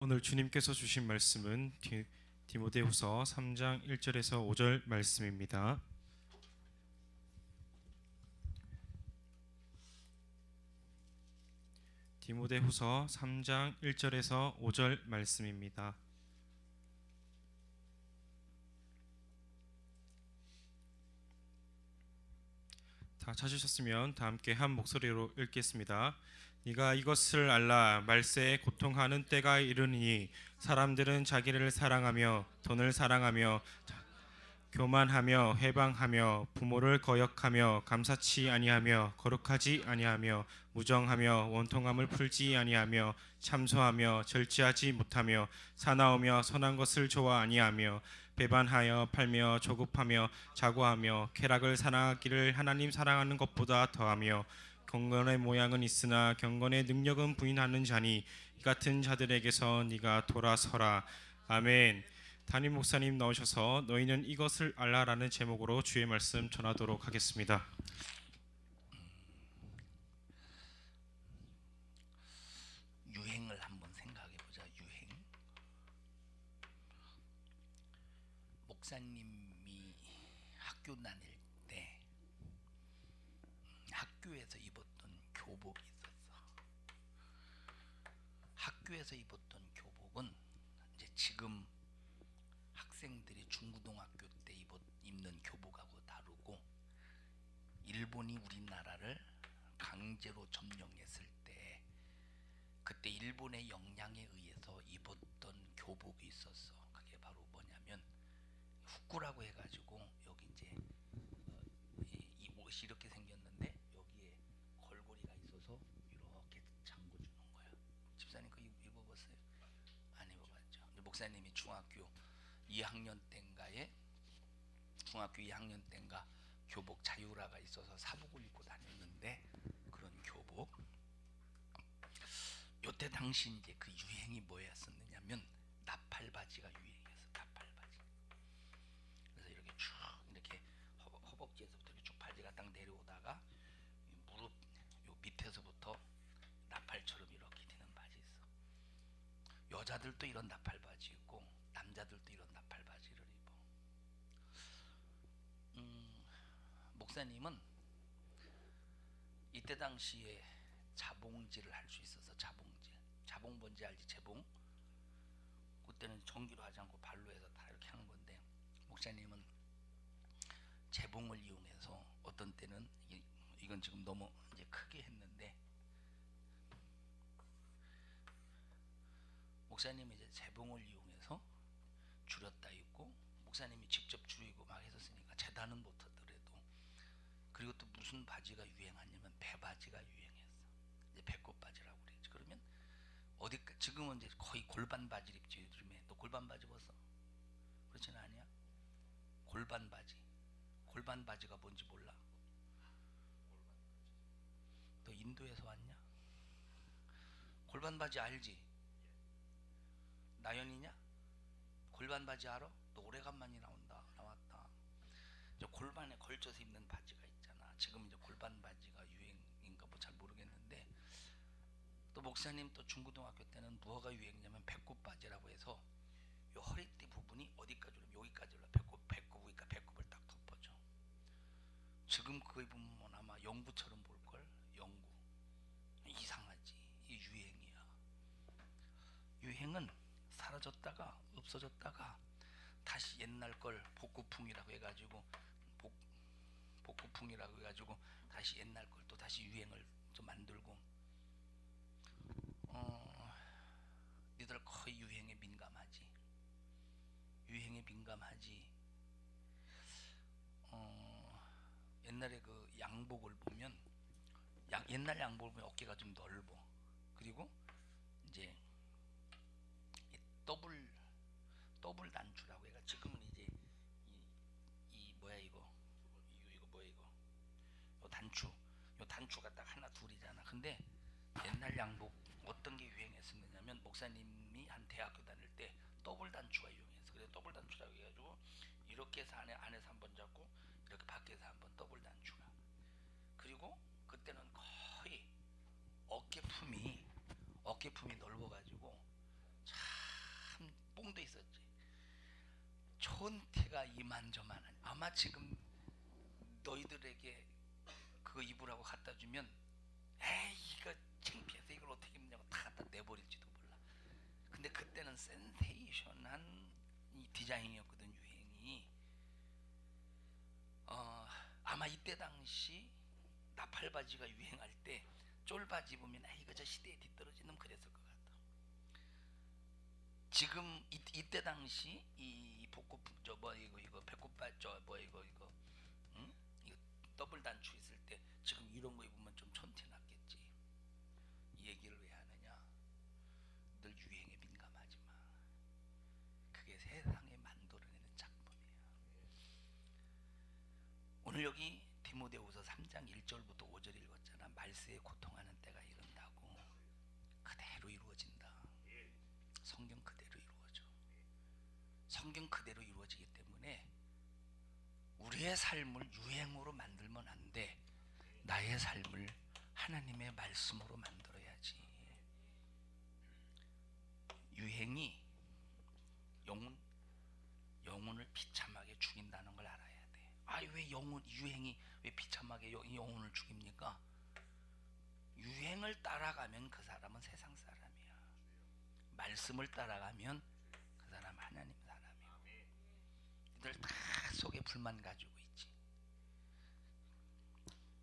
오늘 주님께서 주신 말씀은 디모데후서 3장 1절에서 5절 말씀입니다. 디모데후서 3장 1절에서 5절 말씀입니다. 다 찾으셨으면 다 함께 한 목소리로 읽겠습니다. 네가 이것을 알라. 말세에 고통하는 때가 이르니 사람들은 자기를 사랑하며 돈을 사랑하며 교만하며 회방하며 부모를 거역하며 감사치 아니하며 거룩하지 아니하며 무정하며 원통함을 풀지 아니하며 참소하며 절제하지 못하며 사나우며 선한 것을 좋아 아니하며 배반하여 팔며 조급하며 자고하며 쾌락을 사랑하기를 하나님 사랑하는 것보다 더하며 경건의 모양은 있으나 경건의 능력은 부인하는 자니 이 같은 자들에게서 네가 돌아서라. 아멘. 담임 목사님 나오셔서 너희는 이것을 알라라는 제목으로 주의 말씀 전하도록 하겠습니다. 유행을 한번 생각해 보자. 유행. 목사님이 학교 다닐 때 학교에서 입었던 교복이 있었어. 학교에서 입었던 교복은 이제 지금 학생들이 중고등학교 때 입는 교복하고 다르고, 일본이 우리나라를 강제로 점령했을 때 그때 일본의 영향에 의해서 입었던 교복이 있었어. 그게 바로 뭐냐면 후쿠라고 해가지고, 여기 이제 이 옷이 이렇게 생겼는데 여기에 걸고리가 있어서 이렇게 잠궈주는 거야. 집사님 그거 입어봤어요? 안 입어봤죠. 목사님이 중학교 2학년 때인가 교복 자유라가 있어서 사복을 입고 다녔는데, 그런 교복. 요때 당시 이제 그 유행이 뭐였었느냐면 나팔 바지가 유행이었어. 나팔 바지. 그래서 이렇게 쭉 이렇게 허벅지에서부터 이렇게 쭉 바지가 딱 내려오다가 무릎 요 밑에서부터 나팔처럼 이렇게 되는 바지 있어. 여자들도 이런 나팔 바지 있고 남자들도 이런 나팔 바지를 입어. 목사님은 이때 당시에 자봉질을 할 수 있어서 자봉 뭔지 알지? 재봉. 그때는 전기로 하지 않고 발로 해서 다 이렇게 하는 건데, 목사님은 재봉을 이용해서 어떤 때는 이건 지금 너무 이제 크게 했는데, 목사님이 이제 재봉을 이용해서 줄였다 입고, 목사님이 직접 줄이고 막 했었으니까 재단은 못하더라도. 그리고 또 무슨 바지가 유행하냐면 배바지가 유행했어. 이제 배꼽 바지라고 그러지. 그러면 지금은 이제 거의 골반 바지를 입지. 요즘에 너 골반 바지 벗어? 그렇지는 아니야? 골반 바지가 뭔지 몰라? 너 인도에서 왔냐? 골반 바지 알지? 나연이냐? 골반 바지 알아? 너 오래간만에 나왔다. 이제 골반에 걸쳐서 입는 바지가 있잖아. 지금 이제 골반 바지가 유행인가 뭐 잘 모르겠는데, 또 목사님 또 중고등학교 때는 뭐가 유행이냐면 배꼽 바지라고 해서 요 허리띠 부분이 어디까지 오면 여기까지 올라. 배꼽이니까 배꼽을 딱 덮어줘. 지금 그거 입으면 아마 영구처럼 볼걸. 영구. 이상하지. 이 유행이야. 유행은 사라졌다가 없어졌다가 다시 옛날 걸 복고풍이라고 해가지고 다시 옛날 걸 또 다시 유행을 좀 만들고. 니들 거의 유행에 민감하지. 옛날에 그 양복을 보면 옛날 양복을 보면 어깨가 좀 넓어. 그리고 이제 더블 단추라고 해가, 지금은 이제 이 뭐야 이거 뭐야 이거 요 단추가 딱 하나 둘이잖아. 근데 옛날 양복 어떤 게 유행했었느냐면, 목사님이 한 대학교 다닐 때 더블 단추가 유행했어. 그래서 더블 단추라고 해가지고 이렇게 해서 안에서 한 번 잡고 이렇게 밖에서 한 번 더블 단추가. 그리고 그때는 거의 어깨품이 넓어가지고 꽁도 있었지. 촌태가 이만저만한. 아마 지금 너희들에게 그거 입으라고 갖다 주면 에이 이거 창피해서 이걸 어떻게 입냐고 다 갖다 내버릴지도 몰라. 근데 그때는 센세이션한 이 디자인이었거든, 유행이. 아마 이때 당시 나팔 바지가 유행할 때 쫄바지 입으면 아 이거 저 시대에 뒤떨어지는 그랬을 것 같아. 지금 이때 당시 이 복고 저 뭐 이거 배꼽바 저 뭐 이거 응? 이거 더블 단추 있을 때 지금 이런 거 입으면 좀 촌티 났겠지. 이 얘기를 왜 하느냐? 늘 유행에 민감하지 마. 그게 세상에 만들어내는 작품이야. 오늘 여기 디모데후서 3장 1절부터 5절 읽었잖아. 말세에 고통하는 때가 이른다고. 그대로 이루어진다. 성경 그대로 이루어져. 성경 그대로 이루어지기 때문에 우리의 삶을 유행으로 만들면 안 돼. 나의 삶을 하나님의 말씀으로 만들어야지. 유행이 영혼을 비참하게 죽인다는 걸 알아야 돼. 아, 왜 유행이 왜 비참하게 영혼을 죽입니까? 유행을 따라가면 그 사람은 세상 사람이야. 말씀을 따라가면 그 사람 하나님 사람이야. 이들 다 속에 불만 가지고 있지.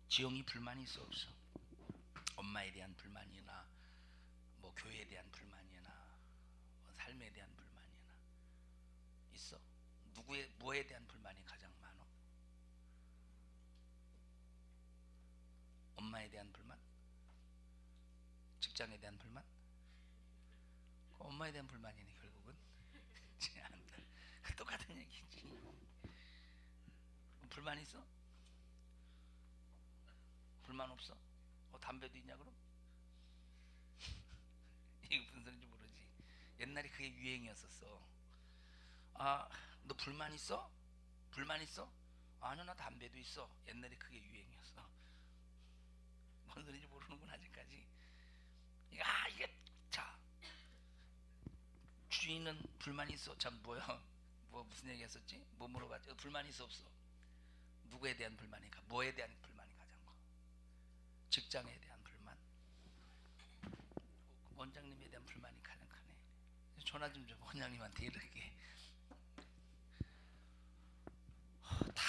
지영이 불만이 있어 없어? 엄마에 대한 불만이나 뭐 교회에 대한 불만이나 뭐 삶에 대한 불만이나 있어? 뭐에 대한 불만이 가장 많어? 엄마에 대한 불만? 직장에 대한 불만? 엄마에 대한 불만이네 결국은. 똑같은 얘기지. 불만 있어? 불만 없어? 담배도 있냐 그럼? 이게 무슨 소리인지 모르지. 옛날에 그게 유행이었었어. 아, 너 불만 있어? 불만 있어? 아니요, 나 담배도 있어. 옛날에 그게 유행이었어. 뭔 소리인지 모르는군 아직까지. 이게 자, 주인은 불만 있어. 참 뭐야? 뭐 무슨 얘기했었지? 뭐 물어봤지? 불만 있어 없어? 누구에 대한 불만이 뭐에 대한 불만이 가장 커? 직장에 대한 불만, 원장님에 대한 불만이 가장 크네. 전화 좀 줘. 원장님한테 이렇게. 다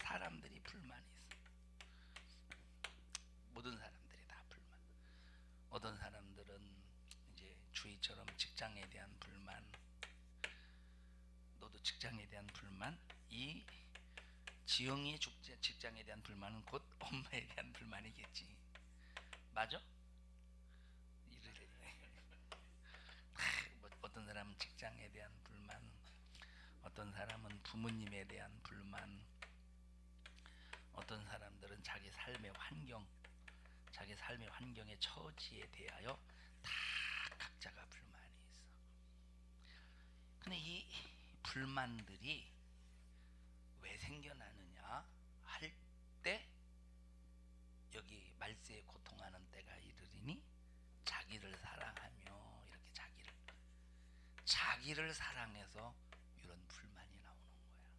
사람들이 불만이 있어. 모든 사람들이 다 불만. 어떤 사람들은 이제 주희처럼 직장에 대한 불만, 너도 직장에 대한 불만, 이 지영이의 직장에 대한 불만은 곧 엄마에 대한 불만이겠지. 맞아? 어떤 사람은 직장에 대한 불만, 어떤 사람은 부모님에 대한 불만, 어떤 사람들은 자기 삶의 환경의 처지에 대하여 다 각자가 불만이 있어. 근데 이 불만들이 왜 생겨나느냐 할 때, 여기 말세에 고통하는 때가 이르리니 자기를 사랑하며, 이렇게 자기를 사랑해서 이런 불만이 나오는 거야.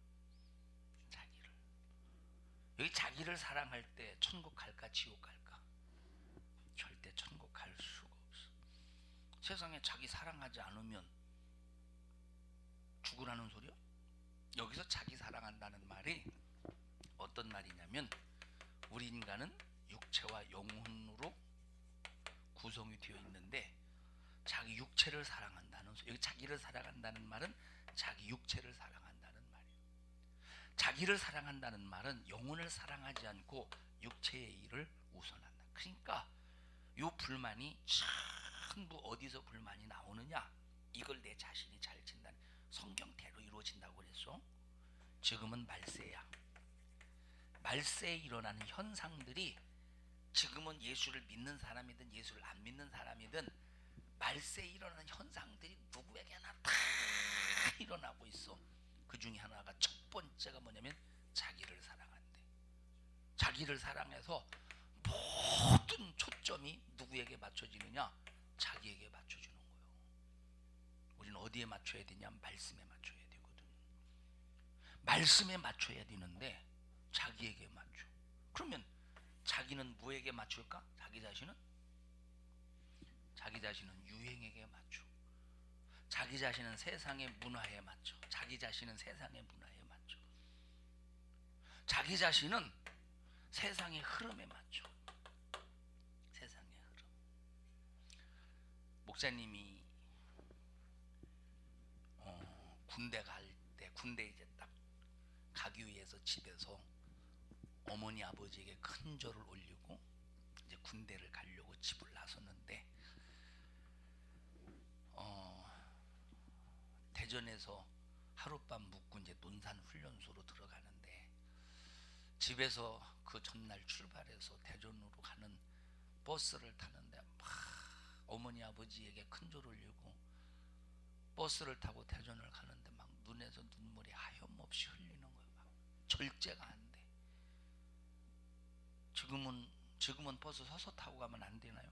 여기 자기를 사랑할 때 천국 갈까 지옥 갈까? 절대 천국 갈 수가 없어. 세상에 자기 사랑하지 않으면 죽으라는 소리야? 여기서 자기 사랑한다는 말이 어떤 말이냐면, 우리 인간은 육체와 영혼으로 구성이 되어 있는데 자기 육체를 사랑한다는 소리. 여기 자기를 사랑한다는 말은 자기 육체를 사랑한다는 말이에요. 자기를 사랑한다는 말은 영혼을 사랑하지 않고 육체의 일을 우선한다. 그러니까 이 불만이 전부 어디서 불만이 나오느냐, 이걸 내 자신이 잘 친다는, 성경대로 이루어진다고 그랬어. 지금은 말세야. 말세에 일어나는 현상들이, 지금은 예수를 믿는 사람이든 예수를 안 믿는 사람이든 말세에 일어나는 현상들이 누구에게나 다 일어나고 있어. 그 중에 하나가, 첫 번째가 뭐냐면 자기를 사랑한대. 자기를 사랑해서 모든 초점이 누구에게 맞춰지느냐? 자기에게 맞춰주는 거예요. 우리는 어디에 맞춰야 되냐? 말씀에 맞춰야 되거든. 말씀에 맞춰야 되는데 자기에게 맞춰. 그러면 자기는 뭐에게 맞출까? 자기 자신은 유행에게 맞춰. 자기 자신은 세상의 문화에 맞춰. 자기 자신은 세상의 문화에 맞춰. 자기 자신은 세상의 흐름에 맞춰. 세상의 흐름. 목사님이 군대 갈 때, 군대 이제 딱 가기 위해서 집에서 어머니 아버지에게 큰 절을 올리고 이제 군대를 가려고 집을 나섰는데 대전에서 하룻밤 묵고 이제 논산 훈련소로 들어가는데 집에서 그 전날 출발해서 대전으로 가는 버스를 타는데 막 어머니 아버지에게 큰 절 올리고 버스를 타고 대전을 가는데 막 눈에서 눈물이 하염없이 흘리는 거예요. 막 절제가 안 돼. 지금은 버스 서서 타고 가면 안 되나요?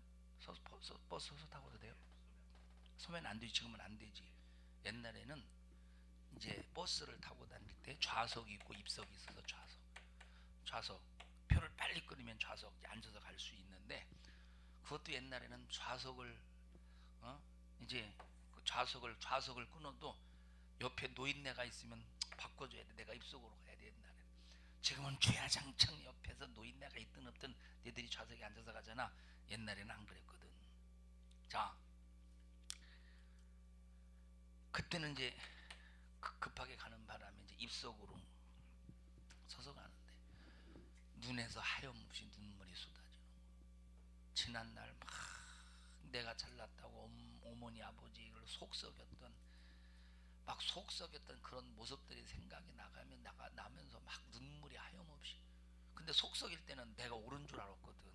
버스 서서 타고도 돼요? 서면 안 되지. 지금은 안 되지. 옛날에는 이제 버스를 타고 다닐 때 좌석이 있고 입석이 있어서 좌석 표를 빨리 끊으면 좌석 앉아서 갈 수 있는데 그것도 옛날에는 좌석을 이제 그 좌석을 끊어도 옆에 노인네가 있으면 바꿔줘야 돼. 내가 입석으로 가야 돼. 옛날에. 지금은 주야장창 옆에서 노인네가 있든 없든 얘들이 좌석에 앉아서 가잖아. 옛날에는 안 그랬거든. 자, 그때는 이제 급하게 가는 바람에 이제 입석으로 서서 가는데 눈에서 하염없이 눈물이 쏟아지는 거야. 지난날 막 내가 잘났다고 어머니 아버지를 속썩였던 그런 모습들이 생각이 나면서 막 눈물이 하염없이. 근데 속썩일 때는 내가 옳은 줄 알았거든.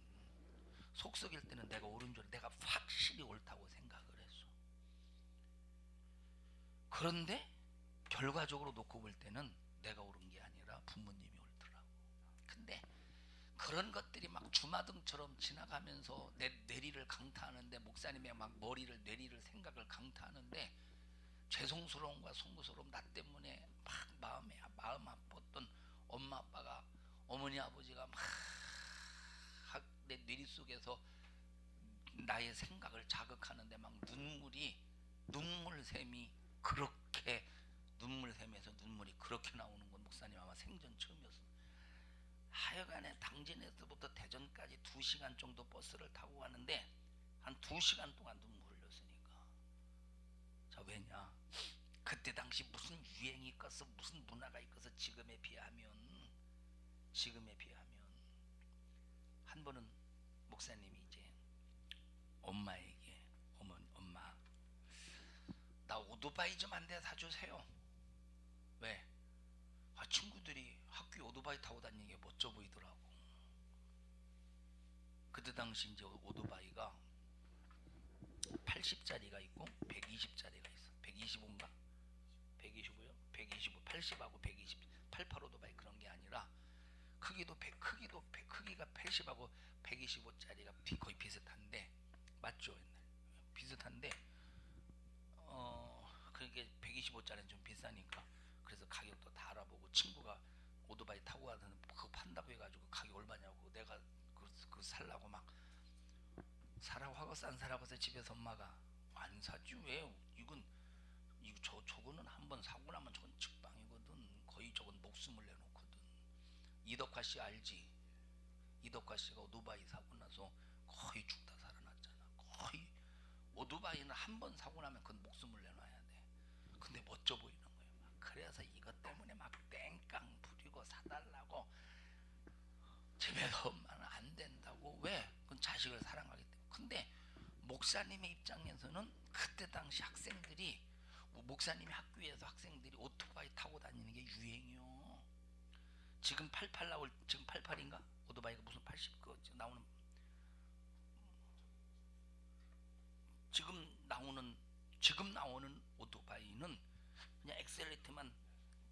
속썩일 때는 내가 옳은 줄, 내가 확실히 옳다고 생각을 했어. 그런데 결과적으로 놓고 볼 때는 내가 옳은 게 아니라 부모님이 옳더라고. 근데 그런 것들이 막 주마등처럼 지나가면서 내 뇌리를 강타하는데, 목사님의 막 뇌리를 생각을 강타하는데, 죄송스러움과 송구스러움, 나 때문에 막 마음 아팠던 엄마 아빠가, 어머니 아버지가 막 내 뇌리 속에서 나의 생각을 자극하는데 막 눈물샘이 그렇게, 눈물샘에서 눈물이 그렇게 나오는 건 목사님 아마 생전 처음이었어. 하여간에 당진에서부터 대전까지 2시간 정도 버스를 타고 가는데 한 2시간 동안 눈물 흘렸으니까. 자, 왜냐? 그때 당시 무슨 유행이 있겠어, 무슨 문화가 있겠어. 지금에 비하면 한 번은 목사님이 이제 엄마에게, 엄마 나 오토바이 좀 한 대 사주세요. 왜? 친구들이 학교에 오토바이 타고 다니는 게 멋져 보이더라고. 그때 당시 이제 오토바이가 80짜리가 있고 120짜리가 있어. 125인가? 125요? 125, 80하고 120, 88 오토바이 그런 게 아니라 크기가 80하고 125짜리가 거의 비슷한데, 맞죠? 옛날 비슷한데 그게 125짜리는 좀 비싸니까 그래서 가격도 다 알아보고, 친구가 오토바이 타고 가서 그거 판다고 해가지고 가격 얼마냐고 내가 그 살라고 막 사라고 하고, 싼 사라고 해서 집에서 엄마가 안 사지 왜, 저거는 한번 사고 나면 저건 직방이거든. 거의 저건 목숨을 내놓거든. 이덕화 씨 알지? 이덕화 씨가 오토바이 사고 나서 거의 죽다 살아났잖아. 거의. 오토바이는 한번 사고 나면 그건 목숨을 내놔야 돼. 근데 멋져 보이는 거예요. 그래서 이것 때문에 막 땡깡 부리고 사달라고. 집에서 엄마는 안 된다고. 왜? 그건 자식을 사랑하기 때문에. 근데 목사님의 입장에서는 그때 당시 학생들이, 목사님이 학교에서 학생들이 오토바이 타고 다니는 게 유행이요. 지금 88인가? 오토바이가 무슨 80 나오는, 지금 나오는 오토바이는 그냥 엑셀레이터만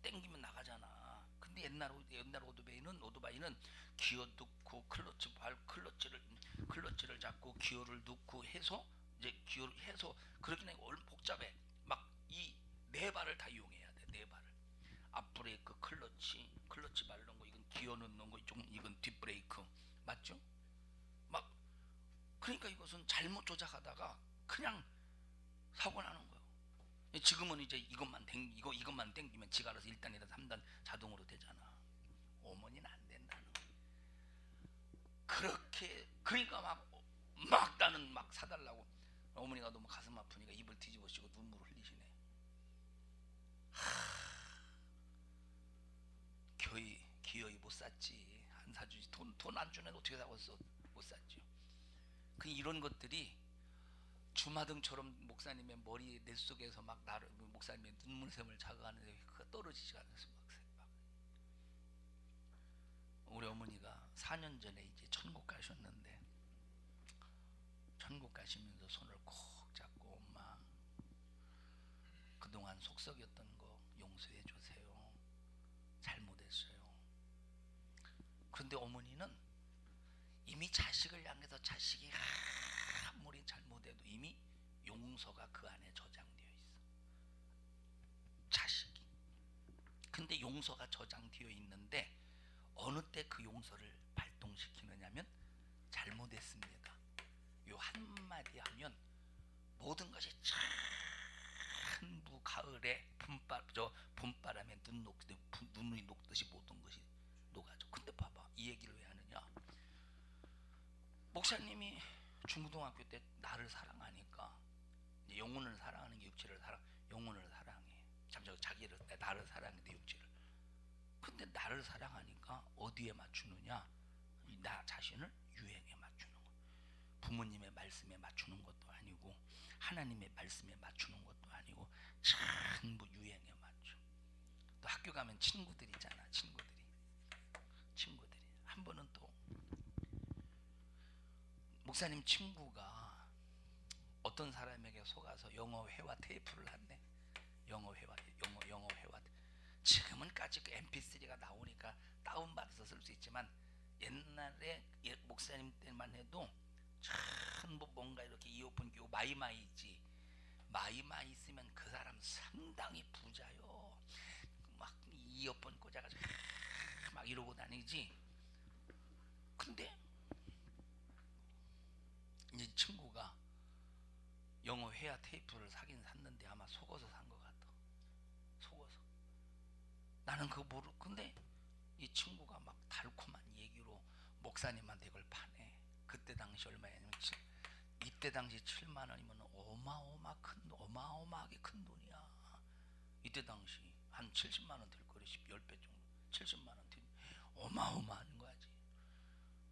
땡기면 나가잖아. 근데 옛날 오토바이는 기어 넣고 클러치를 잡고 기어를 넣고 해서, 이제 기어를 해서, 그렇게 복잡해. 막 네 발을 다 이용해야 돼. 네 발을. 앞브레이크, 클러치 밟는 거, 이건 기어 넣는 거, 이건 뒷브레이크. 맞죠? 막 그러니까 이것은 잘못 조작하다가 그냥 사고 나는 거예요. 지금은 이제 이것만 땡기면 지가 알아서 1단이나 3단 자동으로 되잖아. 어머니는 안 된다는 거예요. 그렇게 그러니까 막 나는 막 사달라고. 어머니가 너무 가슴 아프니까 입을 뒤집어쓰고 눈물을 흘리시네. 기어이 못 샀지. 안 사주지. 돈 안 주면 어떻게 사겠어? 못 샀죠. 그 이런 것들이 주마등처럼 목사님의 머리 내 속에서 막 나를, 목사님의 눈물샘을 자극하는데 그가 떨어지지가 않았어. 막 우리 어머니가 4년 전에 이제 천국 가셨는데, 천국 가시면서 손을 콕 잡고, 엄마 그동안 속썩였던 거 용서해 주세요. 잘못했어요. 그런데 어머니는 이미 자식을 향해서 자식이 아무리 잘못해도 이미 용서가 그 안에 저장되어 있어. 자식이. 근데 용서가 저장되어 있는데 어느 때 그 용서를 발동시키느냐면 잘못했습니다. 요 한마디 하면 모든 것이 전부 가을에 봄바람에 눈이 녹듯이 모든 것이 녹아져. 근데 봐봐, 이 얘기를 왜 하느냐? 목사님이 중고등학교 때 나를 사랑하니까, 영혼을 사랑하는 게 육체를 영혼을 사랑해. 자기를, 나를 사랑하는데 육체를. 근데 나를 사랑하니까 어디에 맞추느냐? 나 자신을 유행에 맞추는 거. 부모님의 말씀에 맞추는 것도 아니고 하나님의 말씀에 맞추는 것도 아니고 전부 유행에 맞춰. 또 학교 가면 친구들 있잖아. 친구들이 한 번은 또 목사님 친구가 어떤 사람에게 속아서 영어 회화 테이프를 한대. 영어 회화. 지금은까지 그 MP3가 나오니까 다운받아서 쓸 수 있지만 옛날에 목사님 때만 해도 전부 뭔가 이렇게 이어폰 끼고 마이마이 있지. 마이마이 있으면 그 사람 상당히 부자요. 막 이어폰 꽂아가지고 막 이러고 다니지. 근데 이 친구가 영어 회화 테이프를 사긴 샀는데 아마 속어서 산 것 같아. 속어서. 나는 그거 모르. 근데 이 친구가 막 달콤한 얘기로 목사님한테 이걸 파네. 그때 당시 얼마냐면, 이때 당시 7만 원이면 어마어마하게 큰 돈이야. 이때 당시 한 70만 원 될 거래. 10배 정도. 70만 원 될. 어마어마한 거지.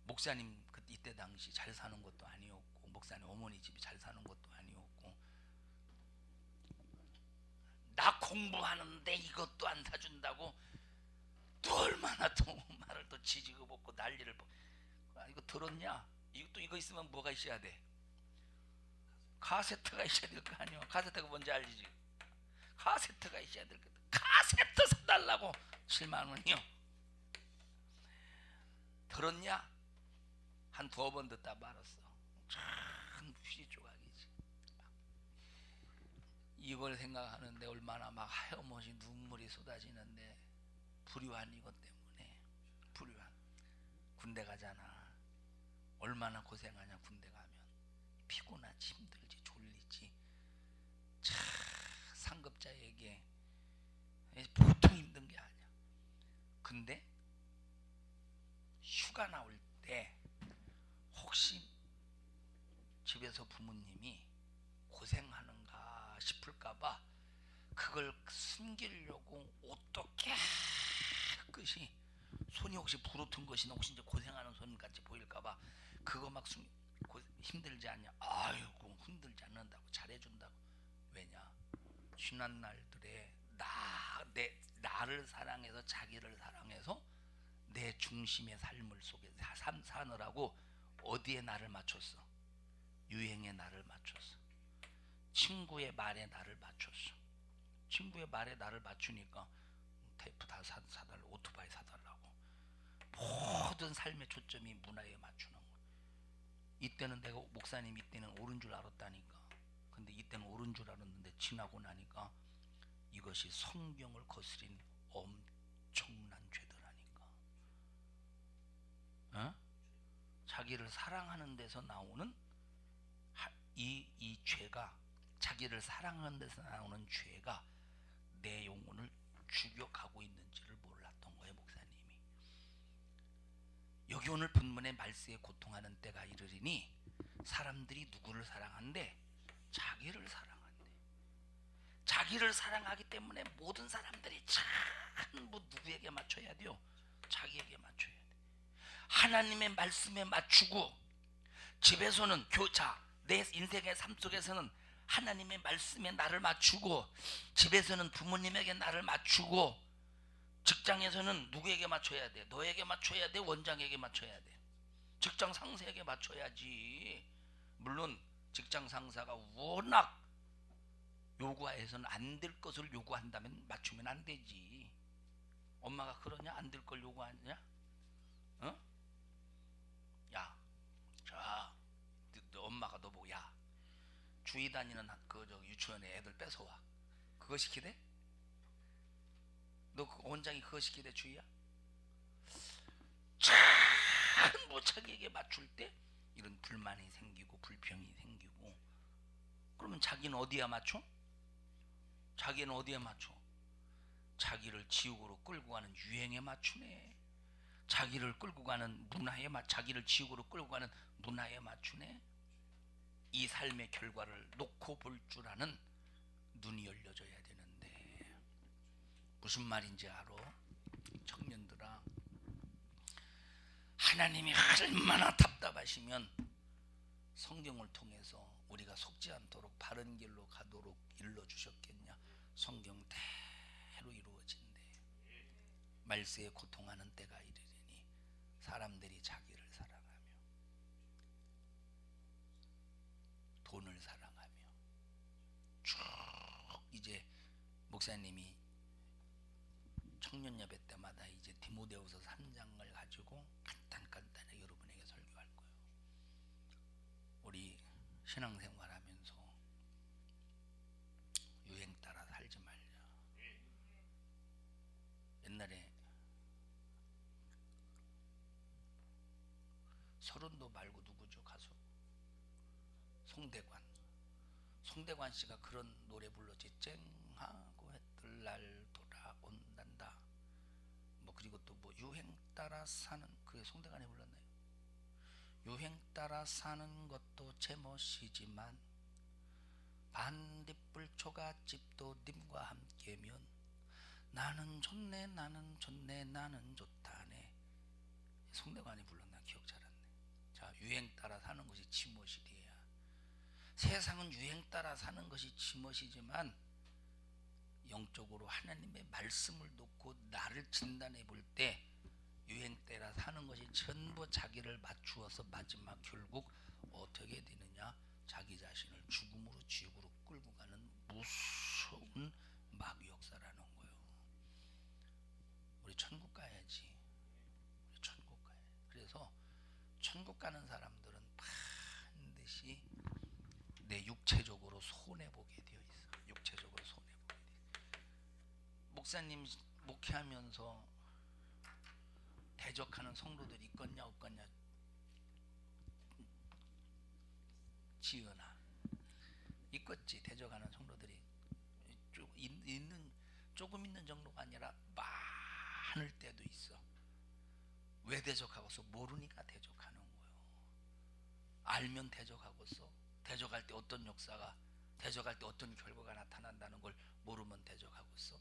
목사님 이때 당시 잘 사는 것도 아니었고, 목사님 어머니 집이 잘 사는 것도 아니었고, 나 공부하는데 이것도 안 사준다고 또 얼마나 또 말을 또 지지고 볶고 난리를 볶고. 이거 들었냐? 이거 있으면 뭐가 있어야 돼? 카세트가 있어야 될 거 아니야. 카세트가 뭔지 알지? 카세트가 있어야 될 거. 카세트 사달라고 7만 원이요. 들었냐? 한 두어 번 듣다 말았어. 참 휴지 조각이지. 이걸 생각하는데 얼마나 막 하염없이 눈물이 쏟아지는데, 불효한 이것 때문에. 불효한. 군대 가잖아. 얼마나 고생하냐. 군대 가면 피곤하지, 힘들지, 졸리지. 참 상급자에게 보통 힘든 게 아니야. 근데 휴가 나올 때 혹시 집에서 부모님이 고생하는가 싶을까봐 그걸 숨기려고 어떻게 끝이 손이 혹시 부르튼 것이나 혹시 이제 고생하는 손 같이 보일까봐 그거 막 힘들지 않냐? 아이고 힘들지 않는다고, 잘해준다고. 왜냐? 지난 날들에 나를 사랑해서, 자기를 사랑해서 내 중심의 삶을 속에 사느라고 어디에 나를 맞췄어? 유행에 나를 맞췄어. 친구의 말에 나를 맞췄어. 친구의 말에 나를 맞추니까 테이프 다 사달라고, 오토바이 사달라고. 모든 삶의 초점이 문화에 맞추는 거야. 이때는 내가, 목사님 이때는 옳은 줄 알았다니까. 근데 이때는 옳은 줄 알았는데 지나고 나니까 이것이 성경을 거스린 엄청난 죄더라니까. 어? 자기를 사랑하는 데서 나오는 이 죄가, 자기를 사랑하는 데서 나오는 죄가 내 영혼을 죽여가고 있는지를 몰랐던 거예요, 목사님이. 여기 오늘 본문의 말세에 고통하는 때가 이르리니 사람들이 누구를 사랑한대? 자기를 사랑한대. 자기를 사랑하기 때문에 모든 사람들이 전부 누구에게 맞춰야 돼요? 자기에게 맞춰야 돼. 하나님의 말씀에 맞추고, 집에서는 내 인생의 삶 속에서는 하나님의 말씀에 나를 맞추고, 집에서는 부모님에게 나를 맞추고, 직장에서는 누구에게 맞춰야 돼? 너에게 맞춰야 돼? 원장에게 맞춰야 돼? 직장 상사에게 맞춰야지. 물론 직장 상사가 워낙 요구해서는 안 될 것을 요구한다면 맞추면 안 되지. 엄마가 그러냐? 안 될 걸 요구하냐? 어? 야, 자, 너 엄마가 너 보고, 야, 주위 다니는 유치원에 애들 뺏어와. 그거 시키대? 너 그 원장이 그거 시키대, 주희야? 전부 자기에게 맞출 때 이런 불만이 생기고 불평이 생기고, 그러면 자기는 어디에 맞춰? 자기는 어디에 맞춰? 자기를 지옥으로 끌고 가는 유행에 맞추네. 자기를 끌고 가는 문화에 자기를 지옥으로 끌고 가는 문화에 맞추네. 이 삶의 결과를 놓고 볼 줄 아는 눈이 열려져야 되는데, 무슨 말인지 알아? 청년들아, 하나님이 얼마나 답답하시면 성경을 통해서 우리가 속지 않도록 바른 길로 가도록 일러주셨겠냐. 성경 대로 이루어진대. 말세에 고통하는 때가 이르리니 사람들이 자기를 사랑하며 돈을 사랑하며, 쭉 이제 목사님이 청년 예배 때마다 이제 디모데후서 3장을 가지고 간단하게 여러분에게 설교할 거예요. 우리 신앙생활하면서 유행 따라 살지 말자. 옛날에 서른도 말고 누구죠? 가수 송대관 씨가 그런 노래 불렀지. 쨍하고 해뜰 날 돌아온단다. 뭐 그리고 또 뭐 유행 따라 사는, 그게 송대관이 불렀나요? 유행 따라 사는 것도 제멋이지만 반딧불 초가집도 님과 함께면 나는 좋네 나는 좋네 나는 좋다네. 송대관이 불렀나 기억 잘 안 나. 자, 유행 따라 사는 것이 지멋이래야. 세상은 유행 따라 사는 것이 지멋이지만 영적으로 하나님의 말씀을 놓고 나를 진단해 볼 때 유행 따라 사는 것이 전부 자기를 맞추어서 마지막 결국 어떻게 되느냐? 자기 자신을 죽음으로 지옥으로 끌고 가는 무서운 마귀 역사라는 거예요. 우리 천국 가야지. 우리 천국 가야. 그래서 천국 가는 사람들은 반드시 내 육체적으로 손해 보게 되어 있어. 육체적으로 손해 보게 돼. 목사님 목회하면서 대적하는 성도들이 있겠냐 없겠냐? 지은아, 있겠지. 대적하는 성도들이 조금 있는 정도가 아니라 많을 때도 있어. 왜 대적하고서? 모르니까 대적하는 거예요. 알면 대적하고서, 대적할 때 어떤 역사가, 대적할 때 어떤 결과가 나타난다는 걸 모르면 대적하고서.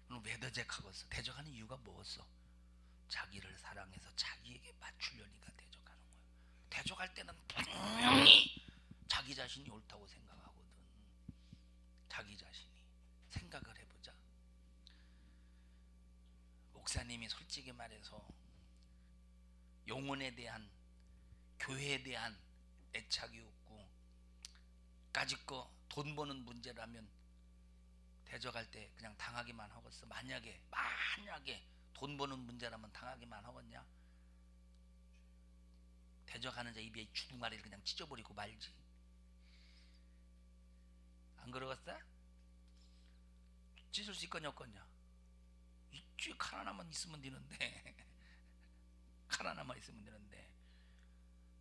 그럼 왜 대적하고서? 대적하는 이유가 뭐였어? 자기를 사랑해서 자기에게 맞추려니까 대적하는 거예요. 대적할 때는 분명히 자기 자신이 옳다고 생각하거든. 자기 자신이. 생각을 해보자. 목사님이 솔직히 말해서 영혼에 대한, 교회에 대한 애착이 없고 까짓 거 돈 버는 문제라면 대적할 때 그냥 당하기만 하겠어. 만약에 돈 버는 문제라면 당하기만 하겠냐? 대적하는 자 입에 주둥아리를 그냥 찢어버리고 말지. 안 그러겠어? 찢을 수 있거냐 없거냐? 있지. 칼 하나만 있으면 되는데 칼 하나만 있으면 되는데.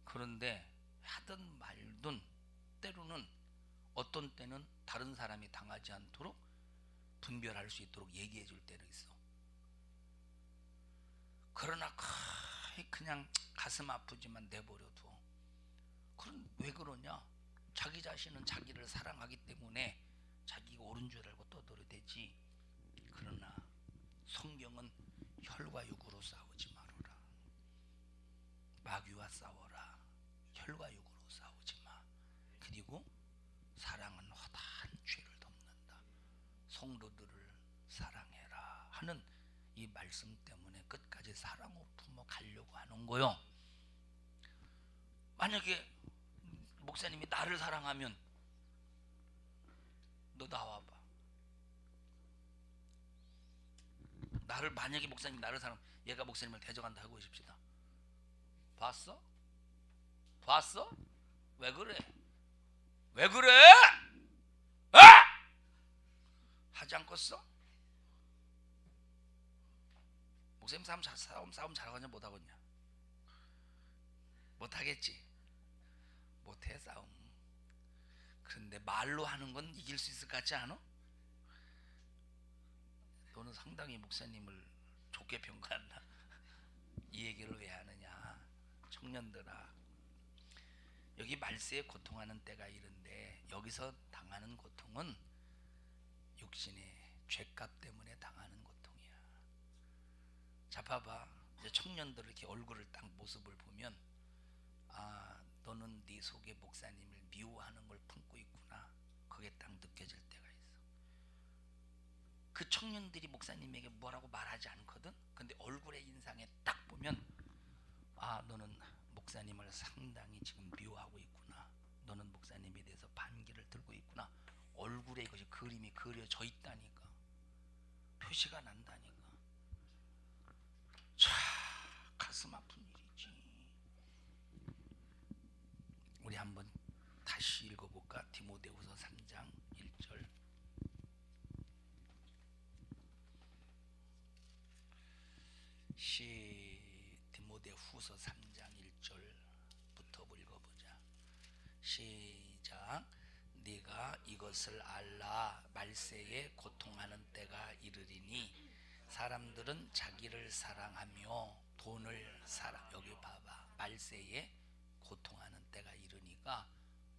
그런데 하든 말든 때로는 어떤 때는 다른 사람이 당하지 않도록 분별할 수 있도록 얘기해 줄 때도 있어. 그러나 그냥 가슴 아프지만 내버려둬. 그럼 왜 그러냐? 자기 자신은 자기를 사랑하기 때문에 자기가 옳은 줄 알고 떠들어대지. 그러나 성경은 혈과 육으로 싸우지 말아라. 마귀와 싸워라. 혈과 육으로 싸우지 마. 그리고 사랑은 허다한 죄를 덮는다. 성도들을 사랑해라 하는 이 말씀 때문에 끝까지 사랑으로 품어 가려고 하는 거요. 만약에 목사님이 나를 사랑하면 너 나와봐. 만약에 목사님이 나를 사랑하면 얘가 목사님을 대적한다 하고 싶시다. 봤어? 봤어? 왜 그래? 왜 그래? 아! 하지 않겠어? 목사님 싸움 잘하겠냐 못하겠냐? 못하겠지. 못해 싸움. 그런데 말로 하는 건 이길 수 있을 것 같지 않아? 너는 상당히 목사님을 좋게 평가한다. 이 얘기를 왜 하느냐? 청년들아, 여기 말세에 고통하는 때가 이른데 여기서 당하는 고통은 육신의 죄값 때문에 당하는 고통이야. 자, 봐봐. 이제 청년들 이렇게 얼굴을 딱 모습을 보면, 아, 너는 네 속에 목사님을 미워하는 걸 품고 있구나. 그게 딱 느껴질 때가 있어. 그 청년들이 목사님에게 뭐라고 말하지 않거든. 근데 얼굴의 인상에 딱 보면, 아, 너는 목사님을 상당히 지금 미워하고 있구나. 너는 목사님에 대해서 반기를 들고 있구나. 얼굴에 이것이 그림이 그려져 있다니까. 표시가 난다니까. 자, 가슴 아픈 일이지. 우리 한번 다시 읽어볼까? 디모데후서 3장 1절. 디모데후서 3장 1절부터 읽어보자. 시작. 네가 이것을 알라. 말세에 고통하는 때가 이르리니 사람들은 자기를 사랑하며 돈을 여기 봐봐. 말세에 고통하는 때가 이르니까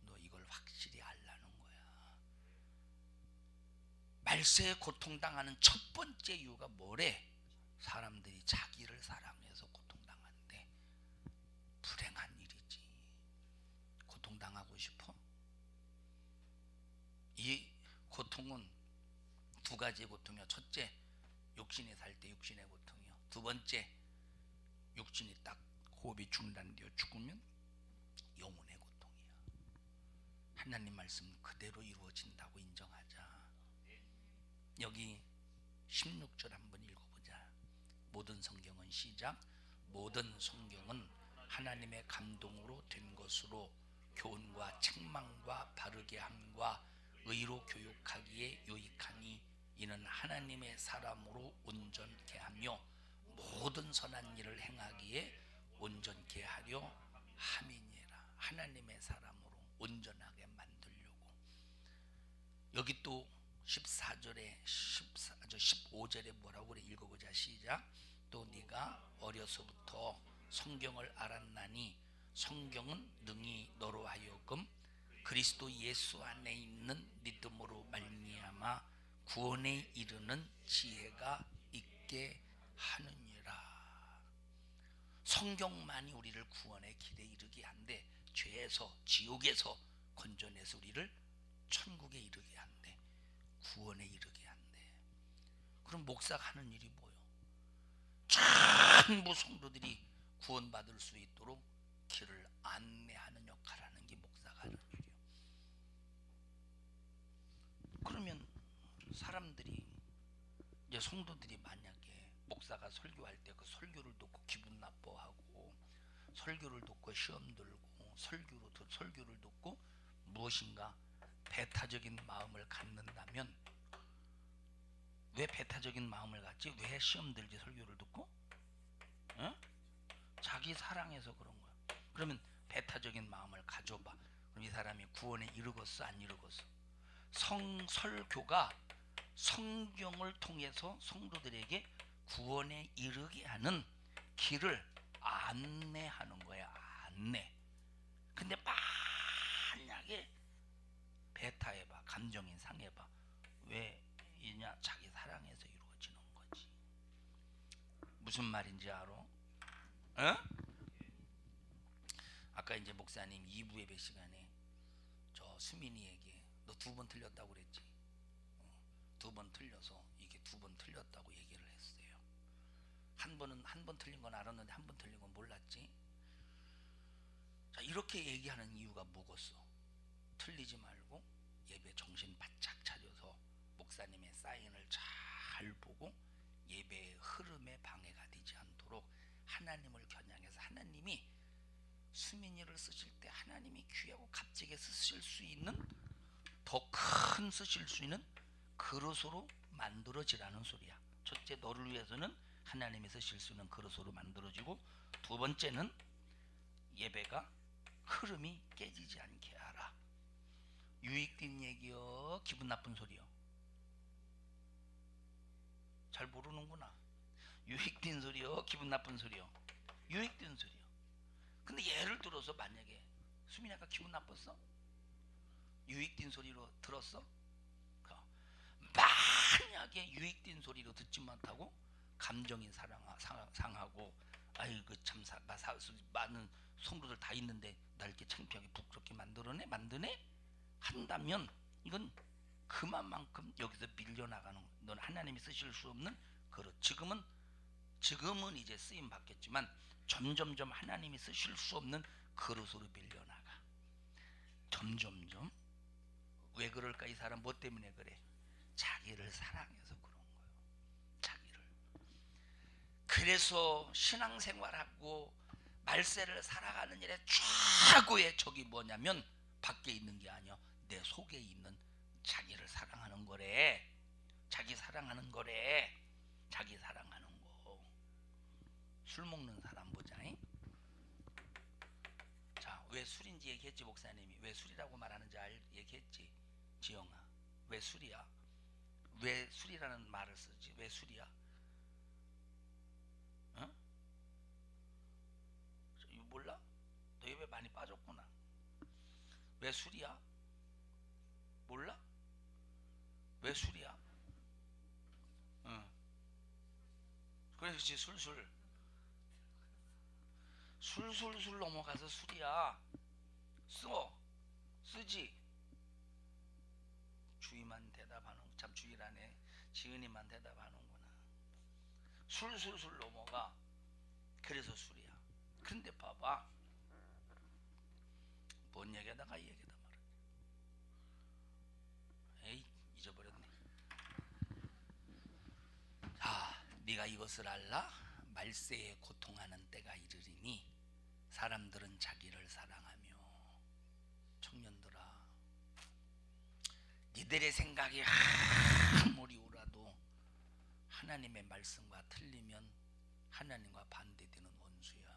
너 이걸 확실히 알라는 거야. 말세에 고통당하는 첫 번째 이유가 뭐래? 사람들이 자기를 사랑해서 고통당한대. 불행한 일이지. 고통당하고 싶어? 이 고통은 두 가지의 고통이야. 첫째, 육신이 살 때 육신의 고통이요. 두 번째, 육신이 딱 호흡이 중단되어 죽으면 영혼의 고통이야. 하나님 말씀 그대로 이루어진다고 인정하자. 여기 16절 한번 읽어보자. 모든 성경은 시작. 모든 성경은 하나님의 감동으로 된 것으로 교훈과 책망과 바르게 함과 의로 교육하기에 유익하니 이는 하나님의 사람으로 온전케 하며 모든 선한 일을 행하기에 온전케 하려 함이니라. 하나님의 사람으로 온전하게 만들려고. 여기 또 15절에 뭐라고 그래? 읽어보자. 시작. 또 네가 어려서부터 성경을 알았나니 성경은 능히 너로 하여금 그리스도 예수 안에 있는 믿음으로 말미암아 구원에 이르는 지혜가 있게 하느니라. 성경만이 우리를 구원의 길에 이르게 한대. 죄에서, 지옥에서 건져내서 우리를 천국에 이르게 한대. 구원에 이르게 한대. 그럼 목사가 하는 일이 뭐요? 전부 성도들이 구원받을 수 있도록 길을 안내하는 역할을 하는 게 목사가 하는 일이에요. 그러면 사람들이, 이제 성도들이 만약에 목사가 설교할 때 그 설교를 듣고 기분 나빠하고, 설교를 듣고 시험 들고, 설교를 듣고 무엇인가 배타적인 마음을 갖는다면 왜 배타적인 마음을 갖지? 왜 시험 들지 설교를 듣고? 어? 자기 사랑해서 그런 거야. 그러면 배타적인 마음을 가져봐. 그럼 이 사람이 구원에 이르겠어 안 이르겠어? 설교가 성경을 통해서 성도들에게 구원에 이르게 하는 길을 안내하는 거야. 안내. 근데 만약에 배타해봐, 감정이 상해봐. 왜 이냐? 자기 사랑해서 이루어지는 거지. 무슨 말인지 알아? 어? 아까 이제 목사님 2부 예배 시간에 저 수민이에게 너 2번 틀렸다고 그랬지. 2번 틀려서 이게 2번 틀렸다고 얘기를 했어요. 한 번 틀린 건 알았는데 한 번 틀린 건 몰랐지. 자, 이렇게 얘기하는 이유가 뭐겠어? 틀리지 말고 예배 정신 바짝 차려서 목사님의 사인을 잘 보고 예배의 흐름에 방해가 되지 않도록 하나님을 겨냥해서 하나님이 수민이를 쓰실 때 하나님이 귀하고 값지게 쓰실 수 있는 더 큰 쓰실 수 있는 그릇으로 만들어지라는 소리야. 첫째, 너를 위해서는 하나님이 쓰실 수 있는 그릇으로 만들어지고, 두 번째는 예배가 흐름이 깨지지 않게 하라. 유익된 얘기요, 기분 나쁜 소리요? 잘 모르는구나. 유익된 소리요, 기분 나쁜 소리요? 유익된 소리요. 근데 예를 들어서 만약에 수민이 아까 기분 나빴어? 유익된 소리로 들었어? 만약에 유익된 소리로 듣지 못하고 감정이 상하고, 아이고 참 많은 성도들 다 있는데 날 이렇게 창피하게 부끄럽게 만드네 한다면 이건 그만큼 여기서 밀려나가는, 넌 하나님이 쓰실 수 없는 그릇. 지금은 이제 쓰임 받겠지만 점점점 하나님이 쓰실 수 없는 그릇으로 밀려나가. 점점점. 왜 그럴까? 이 사람 뭐 때문에 그래? 자기를 사랑해서 그런 거예요. 자기를. 그래서 신앙생활하고 말세를 살아가는 일에 최고의 적이 뭐냐면 밖에 있는 게 아니야. 내 속에 있는 자기를 사랑하는 거래. 자기 사랑하는 거래. 자기 사랑하는 거. 술 먹는 사람 보자. 자, 왜 술인지 얘기했지 목사님이. 왜 술이라고 말하는지 얘기했지 지영아. 왜 술이야? 왜 술이라는 말을 쓰지? 왜 술이야? 어? 이거 몰라? 너 예배 많이 빠졌구나. 왜 술이야? 몰라? 왜 술이야? 어. 그래서 술술 넘어가서 술이야. 쓰지. 주의만 대답하는, 참 주의라네. 지은이만 대답하는구나. 술술술 넘어가. 그래서 술이야. 근데 봐봐, 뭔 얘기하다가 이 얘기다 말이야. 에이, 잊어버렸네. 자, 네가 이것을 알라. 말세에 고통하는 때가 이르리니 사람들은 자기를 사랑하며. 청년들아, 니들의 생각이 아무리 오라도 하나님의 말씀과 틀리면 하나님과 반대되는 원수야.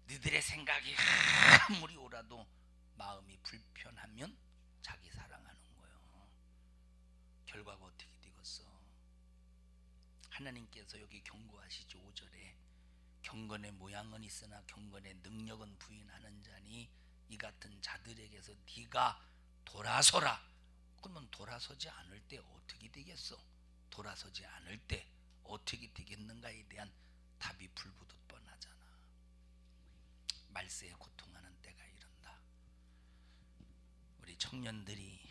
니들의 생각이 아무리 오라도 마음이 불편하면 자기 사랑하는 거요. 결과가 어떻게 되겠어? 하나님께서 여기 경고하시죠. 5절에 경건의 모양은 있으나 경건의 능력은 부인하는 자니 이 같은 자들에게서 네가 돌아서라. 그러면 돌아서지 않을 때 어떻게 되겠어? 돌아서지 않을 때 어떻게 되겠는가에 대한 답이 불보듯 뻔하잖아. 말세에 고통하는 때가 이른다. 우리 청년들이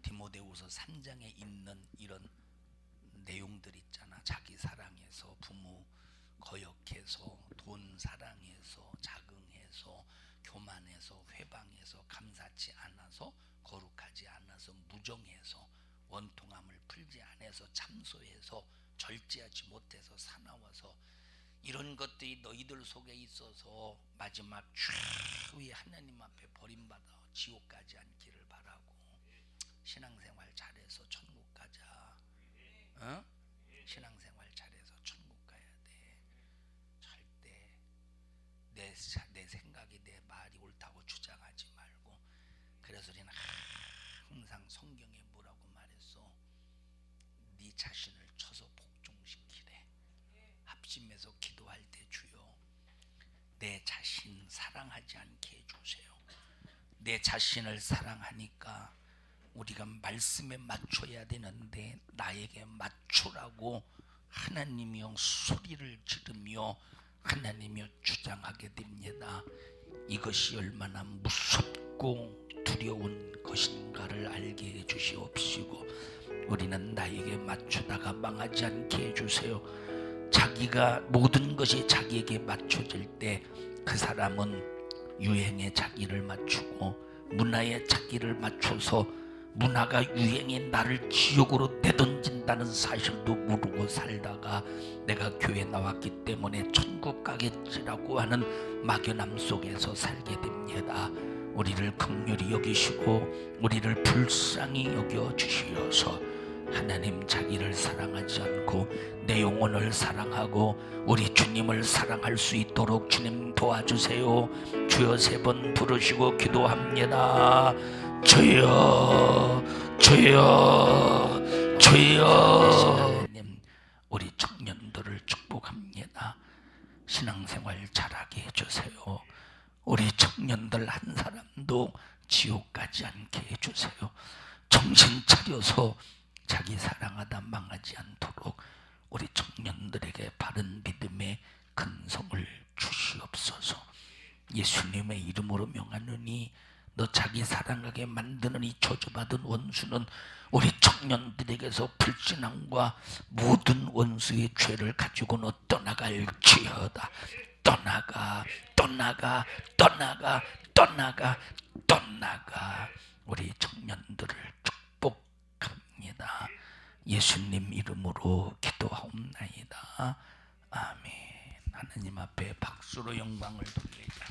디모데후서 3장에 있는 이런 내용들 있잖아. 자기 사랑해서, 부모 거역해서, 돈 사랑해서, 자긍해서, 교만해서, 회방해서, 감사치 않아서, 거룩하지 않아서, 무정해서, 원통함을 풀지 않아서, 참소해서, 절제하지 못해서, 사나워서, 이런 것들이 너희들 속에 있어서 마지막 최후의 하나님 앞에 버림받아 지옥 가지 않기를 바라고, 신앙생활 잘해서 천국 가자. 어? 신앙생활 잘해서 천국 가야 돼. 절대 내 생각이 내 말이 옳다고 주장하지 말고. 그래서 우리는 항상 성경에 뭐라고 말했어? 네 자신을 쳐서 복종시키래. 합심해서 기도할 때 주여 내 자신 사랑하지 않게 해주세요. 내 자신을 사랑하니까 우리가 말씀에 맞춰야 되는데 나에게 맞추라고 하나님이여 소리를 지르며 하나님이여 주장하게 됩니다. 이것이 얼마나 무섭고 두려운 것인가를 알게 해주시옵시고 우리는 나에게 맞추다가 망하지 않게 해주세요. 자기가 모든 것이 자기에게 맞춰질 때 그 사람은 유행에 자기를 맞추고 문화에 자기를 맞춰서 문화가 유행에 나를 지옥으로 내던진다는 사실도 모르고 살다가 내가 교회 나왔기 때문에 천국 가겠지라고 하는 막연함 속에서 살게 됩니다. 우리를 긍휼히 여기시고 우리를 불쌍히 여겨 주시어서 하나님 자기를 사랑하지 않고 내 영혼을 사랑하고 우리 주님을 사랑할 수 있도록 주님 도와주세요. 주여 3번 부르시고 기도합니다. 주여 주여 주여. 하나님 우리 청년들을 축복합니다. 신앙생활 잘하게 해주세요. 우리 청년들 한 사람도 지옥 가지 않게 해주세요. 정신 차려서 자기 사랑하다 망하지 않도록 우리 청년들에게 바른 믿음의 근성을 주시옵소서. 예수님의 이름으로 명하노니 너 자기 사랑하게 만드는 이 저주받은 원수는 우리 청년들에게서 불신앙과 모든 원수의 죄를 가지고 너 떠나갈지어다. 떠나가 떠나가 떠나가 떠나가 떠나가. 우리 청년들을 축복합니다. 예수님 이름으로 기도하옵나이다. 아멘. 하나님 앞에 박수로 영광을 돌리자.